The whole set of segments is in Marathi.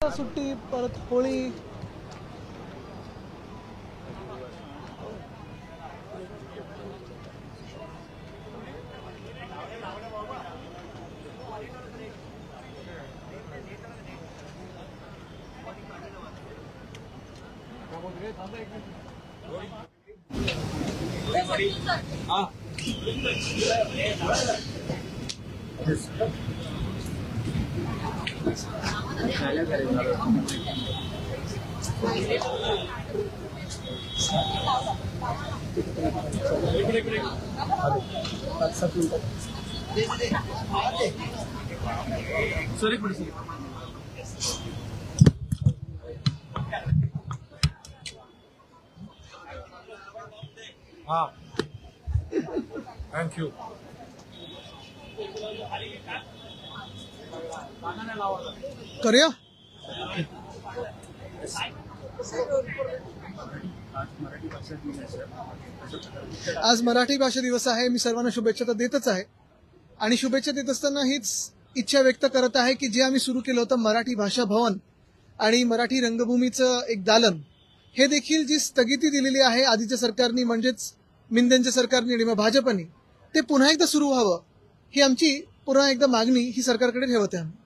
सुट्टी परत होळी थैंक यू। करूया। आज मराठी भाषा दिवस आहे। मी सर्वांना शुभेच्छा तर देतच आहे आणि शुभेच्छा देत असताना हीच इच्छा व्यक्त करत आहे की जे आम्ही सुरू केलं होतं मराठी भाषा भवन आणि मराठी रंगभूमीचं एक दालन, हे देखील जी स्थगिती दिलेली आहे आधीच्या सरकारनी म्हणजेच मिंदेंच्या सरकारने आणि भाजपने, ते पुन्हा एकदा सुरू व्हावं ही आमची पुन्हा एकदा मागणी ही सरकारकडे ठेवत आहे।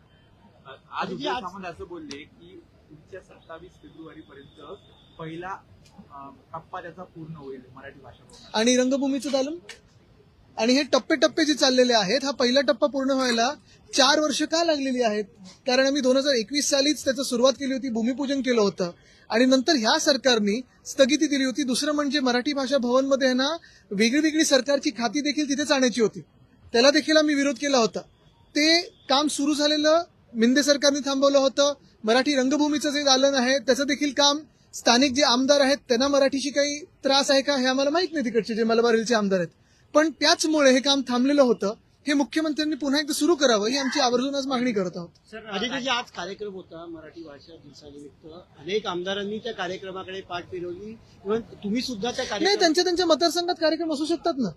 आज उद्धव सामंत असं बोलले की पुढच्या 27 फेब्रुवारी पर्यंत पहिला टप्पा त्याचा पूर्ण होईल मराठी भाषा आणि रंगभूमीचं दालन आणि हे टप्पे जे चाललेले आहेत, हा पहिला टप्पा पूर्ण व्हायला 4 वर्ष का लागलेली आहेत? कारण आम्ही 2021 सालीच त्याचं सुरुवात केली होती, भूमिपूजन केलं होतं आणि नंतर ह्या सरकारने स्थगिती दिली होती। दुसरं म्हणजे मराठी भाषा भवन मध्ये ना वेगळी सरकारची खाती देखील तिथेच आणायची होती, त्याला देखील आम्ही विरोध केला होता। ते काम सुरू झालेलं मिंदे सरकारने थांबवलं होतं। मराठी रंगभूमीचं जे दालन आहे त्याचं देखील काम स्थानिक जे आमदार आहेत त्यांना मराठीशी काही त्रास आहे का हे आम्हाला माहित नाही, तिकडचे जे मलबार हिलचे आमदार आहेत, पण त्याचमुळे हे काम थांबलेलं होतं। हे मुख्यमंत्र्यांनी पुन्हा एकदा सुरू करावं ही आमची आवर्जून आज मागणी करत आहोत। आदित्यजी, आज कार्यक्रम होता मराठी भाषा दिवसानिमित्त, अनेक आमदारांनी त्या कार्यक्रमाकडे पाठ फिरवली, इव्हन तुम्ही सुद्धा त्या नाही, त्यांच्या मतदारसंघात कार्यक्रम असू शकतात ना।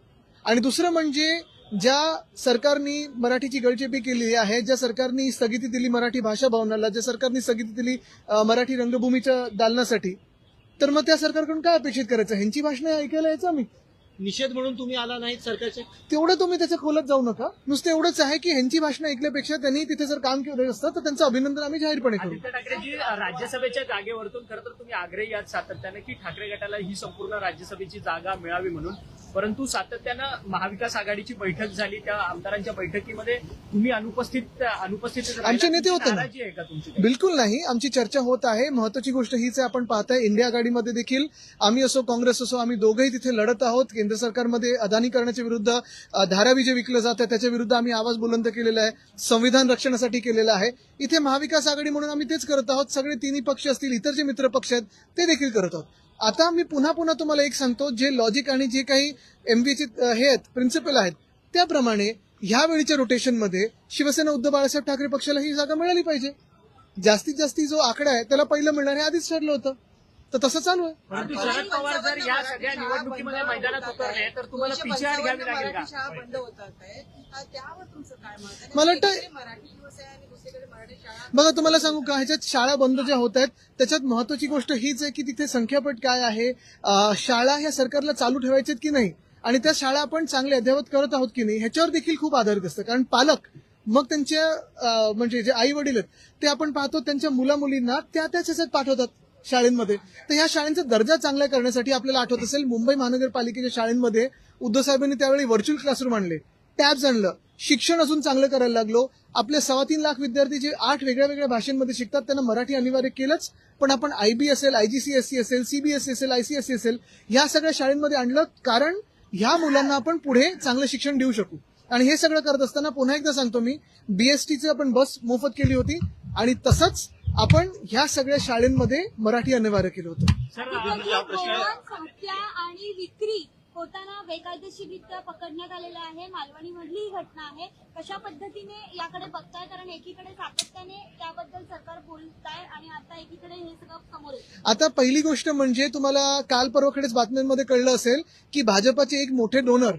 आणि दुसरं म्हणजे ज्या सरकारने मराठीची गळचेपी केली आहे, ज्या सरकारने स्थगिती दिली मराठी भाषा भवनाला, ज्या सरकारने स्थगिती दिली मराठी रंगभूमीच्या दालनासाठी, तर मग त्या सरकारकडून काय अपेक्षित करायचं? ह्यांची भाषणं ऐकायला यायचं आम्ही? निषेध म्हणून तुम्ही आला नाहीत सरकारच्या? तेवढं तुम्ही त्याच्या खोलात जाऊ नका। नुसतं एवढंच आहे की ह्यांची भाषणं ऐकल्यापेक्षा त्यांनी तिथे जर काम केलं असतं तर त्यांचं अभिनंदन आम्ही जाहीरपणे करू। आदित्य ठाकरेजी, राज्यसभेच्या जागेवरतून खरं तर तुम्ही आग्रही आहात सातत्याने की ठाकरे गटाला ही संपूर्ण राज्यसभेची जागा मिळावी म्हणून, परंतु सातत्यानं महाविकास आघाडीची बैठक झाली, त्या आमदारांच्या बैठकीमध्ये तुम्ही अनुपस्थित आमचे नेते होते ना? नाराजी आहे का तुमची? बिलकुल नाही, आमची चर्चा होत आहे। महत्वाची गोष्ट हीच आहे, आपण पाहताय इंडिया आघाडीमध्ये देखील आम्ही असो काँग्रेस असो, आम्ही दोघंही तिथे लढत आहोत। केंद्र सरकारमध्ये अदानीकरणाच्या विरुद्ध, धारावी जे विकलं जातं त्याच्या विरुद्ध आम्ही आवाज बुलंद केलेला आहे, संविधान रक्षणासाठी केलेला आहे। इथे महाविकास आघाडी म्हणून आम्ही तेच करत आहोत। सगळे तिन्ही पक्ष असतील, इतर जे मित्र पक्ष आहेत ते देखील करत आहोत। आता मी पुन्हा तुम्हाला एक सांगतो, जे लॉजिक आणि जे काही एमव्हीचे हे आहेत, प्रिन्सिपल आहेत, त्याप्रमाणे ह्या वेळीच्या रोटेशनमध्ये शिवसेना उद्धव बाळासाहेब ठाकरे पक्षाला ही जागा मिळाली पाहिजे। जास्तीत जास्त जो आकडा आहे त्याला पहिलं मिळणार हे आधीच ठरलं होतं, तर तसं चालू आहे। परंतु शरद पवार जर या सगळ्या निवडणुकीमध्ये मैदानात उतरले तर तुम्हाला पीछेहाट घ्यावी लागेल का? मला वाटतं बघा, तुम्हाला सांगू का, ह्याच्यात शाळा बंद ज्या होत आहेत त्याच्यात महत्वाची गोष्ट हीच आहे की तिथे संख्यापट काय आहे, शाळा ह्या सरकारला चालू ठेवायच्यात की नाही आणि त्या शाळा आपण चांगले अद्ययावत करत आहोत की नाही ह्याच्यावर देखील खूप आधारित असतं। कारण पालक मग त्यांच्या म्हणजे जे आई वडील आहेत ते आपण पाहतो त्यांच्या मुलामुलींना त्याच ह्याच्यात पाठवतात शाळेंमध्ये। तर ह्या शाळेंचा दर्जा चांगला करण्यासाठी आपल्याला आठवत असेल मुंबई महानगरपालिकेच्या शाळेंमध्ये उद्धव साहेबांनी त्यावेळी व्हर्च्युअल क्लासरूम आणले, टॅब्स आणलं, शिक्षण अजून चांगलं करायला लागलो। आपले 3.25 लाख विद्यार्थी जे 8 वेगळ्या भाषांमध्ये शिकतात त्यांना मराठी अनिवार्य केलंच, पण आपण IB असेल, IGCSE असेल, CBSE असेल, ICSE असेल, ह्या सगळ्या शाळेंमध्ये आणलं, कारण ह्या मुलांना आपण पुढे चांगलं शिक्षण देऊ शकू। आणि हे सगळं करत असताना पुन्हा एकदा सांगतो मी, BSTची आपण बस मोफत केली होती आणि तसंच आपण ह्या सगळ्या शाळेंमध्ये मराठी अनिवार्य केलं होतं। हत्या आणि विक्री होताना बेकायदेशीररित्या पकडण्यात आलेलं आहे, मालवणीमधली ही घटना आहे। कशा पद्धतीने याकडे बघताय? कारण एकीकडे सातत्याने त्याबद्दल सरकार बोलताय आणि आता एकीकडे हे सगळं समोर येतं। आता पहिली गोष्ट म्हणजे तुम्हाला काल परवाकडेच बातम्यांमध्ये कळलं असेल की भाजपाचे एक मोठे डोनर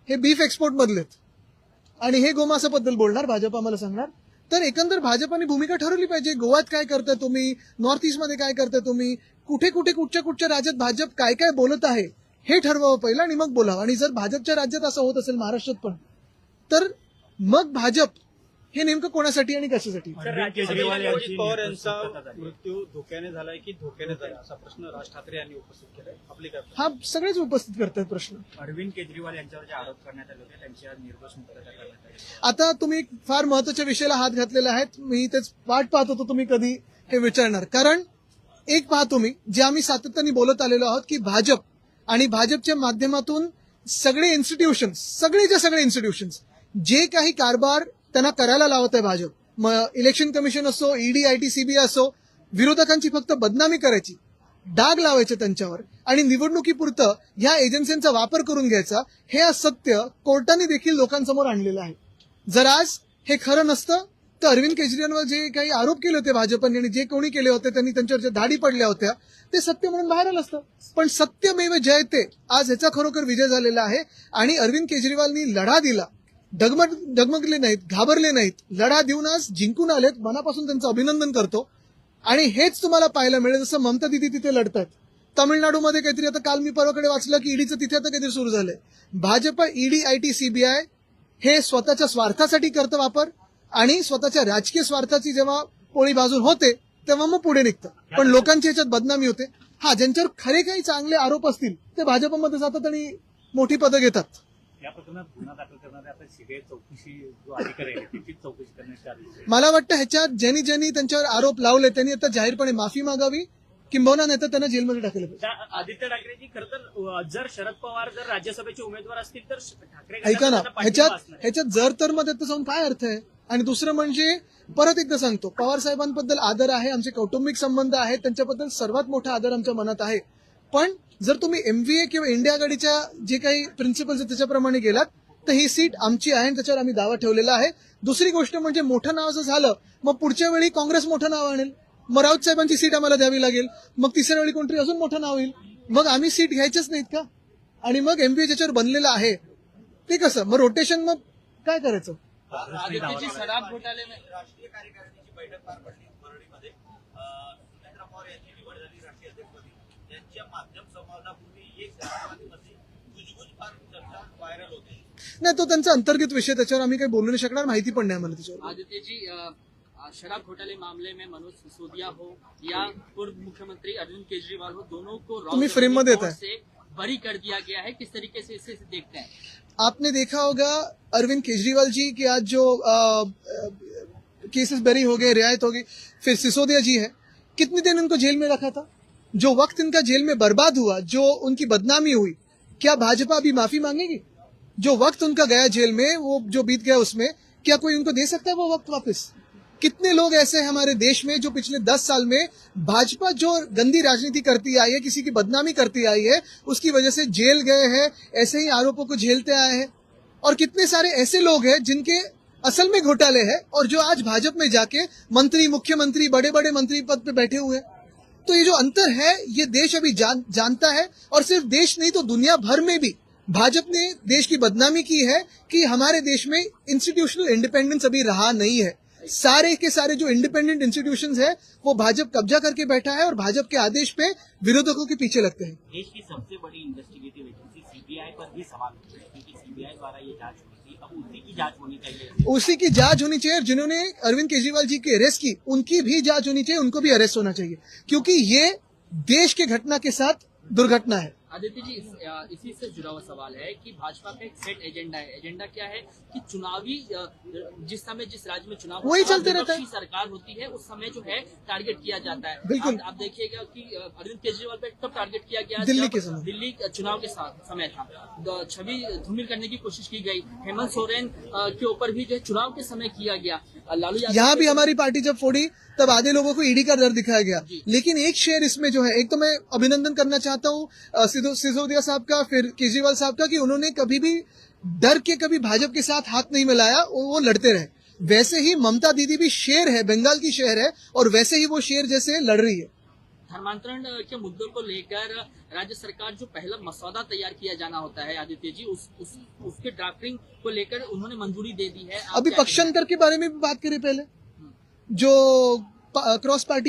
हे बीफ एक्सपोर्ट मधलेत आणि हे गोमांसाबद्दल बोलणार, भाजप आम्हाला सांगणार तर एकंदर भाजपाने भूमिका ठरवली पाहिजे. गोव्यात काय करताय तुम्ही, नॉर्थ ईस्ट मध्ये काय करताय तुम्ही, कुठे कुठे कुठच्या राज्यात भाजप काय काय बोलत आहे हे ठरवावं पहिलं आणि मग बोलावं. आणि जर भाजपच्या राज्यात असं होत असेल, महाराष्ट्रात पण, तर मग भाजप हे नेमकं कोणासाठी आणि कशासाठी. केजरीवाल यांची पवार यांचा मृत्यू धोक्याने झालाय की धोक्याने झाला असा प्रश्न राज ठाकरे यांनी उपस्थित केलाय. आपली काय? हा सगळेच उपस्थित करतात प्रश्न. अरविंद केजरीवाल यांच्यावर जे आरोप करण्यात आले होते त्यांच्या निर्दोष मुक्तता करण्यात आली. आता तुम्ही एक फार महत्वाच्या विषयाला हात घातलेला आहे. मी तेच वाट पाहत होतो तुम्ही कधी हे विचारणार. कारण एक पाहतो मी, जे आम्ही सातत्याने बोलत आलेलो आहोत की भाजप आणि भाजपच्या माध्यमातून सगळे इन्स्टिट्यूशन्स जे काही कारभार त्यांना करायला लावत आहे भाजप, इलेक्शन कमिशन असो, ईडी, आयटी, सीबीआय असो, विरोधकांची फक्त बदनामी करायची, डाग लावायचे त्यांच्यावर आणि निवडणुकीपुरतं ह्या एजन्सींचा वापर करून घ्यायचा, हे असत्य कोर्टाने देखील लोकांसमोर आणलेलं आहे. जर आज हे खरं नसतं तर अरविंद केजरीवालवर जे काही आरोप केले होते भाजपने आणि जे कोणी केले होते, त्यांनी त्यांच्यावर ज्या धाडी पडल्या होत्या, ते सत्य म्हणून बाहेर आलं असतं. पण सत्यमेव जयते, आज ह्याचा खरोखर विजय झालेला आहे. आणि अरविंद केजरीवालनी लढा दिला, डगमगले नाहीत, घाबरले नाहीत, लढा देऊन आज जिंकून आलेत. मनापासून त्यांचं अभिनंदन करतो. आणि हेच तुम्हाला पाहायला मिळेल जसं ममता दिदी तिथे लढतात. तामिळनाडूमध्ये काहीतरी, आता काल मी परवाकडे वाचलं की ईडीचं तिथे आता काहीतरी सुरू झालंय. भाजप ईडी, आयटी, सीबीआय हे स्वतःच्या स्वार्थासाठी करतं वापर आणि स्वतःच्या राजकीय स्वार्थाची जेव्हा पोळी बाजून होते तेव्हा मग पुढे निघतं. पण लोकांची याच्यात बदनामी होते. हा, ज्यांच्यावर खरे काही चांगले आरोप असतील ते भाजपमध्ये जातात आणि मोठी पदं घेतात. या प्रकरणात गुन्हा दाखल करणारे आता सीबीआय चौकशी जो अधिकारी आहे त्याची चौकशी करण्याची आदेश आहे. मला वाटतं ह्याच्यात ज्यांनी त्यांच्यावर आरोप लावले त्यांनी आता जाहीरपणे माफी मागावी, किंबहुना नाही तर त्यांना जेलमध्ये टाकलं पाहिजे. आदित्य ठाकरेजी, खरं तर जर शरद पवार जर राज्यसभेचे उमेदवार असतील तर ठाकरे ऐका ना, गटाला पाठिंबा असणार आहे. ह्याच्यात जर तर मध्ये तर जाऊन काय अर्थ आहे. आणि दुसरं म्हणजे परत एकदा सांगतो, पवार साहेबांबद्दल आदर आहे, आमचे कौटुंबिक संबंध आहेत, त्यांच्याबद्दल सर्वात मोठा आदर आमच्या मनात आहे. पण जर तुम्ही एमव्हीए किंवा इंडिया आघाडीच्या जे काही प्रिन्सिपल्स आहेत त्याच्याप्रमाणे गेलात तर ही सीट आमची आहे आणि त्याच्यावर आम्ही दावा ठेवलेला आहे. दुसरी गोष्ट म्हणजे मोठं नाव जर झालं मग पुढच्या वेळी काँग्रेस मोठं नाव आणेल, मग राऊत साहेबांची सीट आम्हाला द्यावी लागेल, मग तिसऱ्या वेळी कोणतरी अजून मोठं नाव येईल, मग आम्ही सीट घ्यायचीच नाहीत का. आणि मग एमव्हीए ज्याच्यावर बनलेलं आहे ते कसं, मग रोटेशन मग काय करायचं. सराफ घोटाळे राष्ट्रीय कार्यकारिणीची बैठक पार पडली परळीमध्ये. सुनेत्रा पवार यांची निवड झाली राष्ट्रीय अध्यक्षपदी. त्यांच्या माध्यम संवादापूर्वी एक राष्ट्रवादीमध्ये कुजबुज फार चर्चा व्हायरल होते. नाही, तो त्यांचा अंतर्गत विषय, त्याच्यावर आम्ही काही बोलू नाही शकणार, माहिती पण नाही मला त्याच्यावर. आदित्य जी, शराब घोटाले मामले में मनोज सिसोदिया हो या पूर्व मुख्यमंत्री अरविंद केजरीवाल हो, दोनों को तुम्ही फ्रेम में देता है से बरी कर दिया गया है. किस तरीके से इसे देखते हैं? आपने देखा होगा अरविंद केजरीवाल जी की आज जो केसेस बरी हो गए, रियायत हो गई. फिर सिसोदिया जी है, कितनी दिन उनको जेल में रखा था. जो वक्त इनका जेल में बर्बाद हुआ, जो उनकी बदनामी हुई, क्या भाजपा अभी माफी मांगेगी. जो वक्त उनका गया जेल में, वो जो बीत गया उसमें क्या कोई उनको दे सकता है वो वक्त वापस. कितने लोग ऐसे हैं हमारे देश में जो पिछले 10 साल में भाजपा जो गंदी राजनीति करती आई है, किसी की बदनामी करती आई है, उसकी वजह से जेल गए हैं, ऐसे ही आरोपों को झेलते आए हैं. और कितने सारे ऐसे लोग हैं जिनके असल में घोटाले हैं और जो आज भाजपा में जाके मंत्री, मुख्यमंत्री, बड़े बड़े मंत्री पद पे बैठे हुए हैं. तो ये जो अंतर है ये देश अभी जानता है. और सिर्फ देश नहीं तो दुनिया भर में भी भाजपा ने देश की बदनामी की है कि हमारे देश में इंस्टीट्यूशनल इंडिपेंडेंस अभी रहा नहीं है. सारे के सारे जो इंडिपेंडेंट इंस्टीट्यूशंस है वो भाजपा कब्जा करके बैठा है और भाजपा के आदेश पे विरोधकों के पीछे लगते हैं. देश की सबसे बड़ी इन्वेस्टिगेटिव एजेंसी सीबीआई पर भी सवाल उठे हैं क्योंकि सीबीआई द्वारा ये जांच हुई थी, अब उसी की जांच होनी चाहिए. उसी की जांच होनी चाहिए. जिन्होंने अरविंद केजरीवाल जी की अरेस्ट की उनकी भी जांच होनी चाहिए, उनको भी अरेस्ट होना चाहिए क्योंकि ये देश के घटना के साथ दुर्घटना है. आदित्य जी, इसी से जुड़ा हुआ सवाल है कि भाजपा का एक सेट एजेंडा है. एजेंडा क्या है कि चुनावी जिस समय जिस राज्य में चुनाव वही चलते रहता है. सरकार होती है उस समय जो है टारगेट किया जाता है. बिल्कुल. आप देखिएगा कि अरविंद केजरीवाल पे कब टारगेट किया गया, दिल्ली के समय, दिल्ली चुनाव के समय था. छवि धूमिल करने की कोशिश की गई. हेमंत सोरेन के ऊपर भी जो है चुनाव के समय किया गया. लालू यादव यहाँ भी हमारी पार्टी जब फोड़ी तब आधे लोगों को ईडी का डर दिखाया गया. लेकिन एक शेयर इसमें जो है, एक तो मैं अभिनंदन करना चाहता हूँ सिसोदिया साहब का, फिर केजरीवाल साहब का, कि उन्होंने कभी भी डर के कभी भाजपा के साथ हाथ नहीं मिलाया, वो लड़ते रहे. वैसे ही ममता दीदी भी शेर है, बंगाल की शेर है और वैसे ही वो शेर जैसे लड़ रही है. धर्मांतरण के मुद्दों को लेकर राज्य सरकार जो पहला मसौदा तैयार किया जाना होता है आदित्य जी, उसके ड्राफ्टिंग को लेकर उन्होंने मंजूरी दे दी है. अभी पक्षांतर के बारे में भी बात करें पहले. जो क्रॉस पार्टी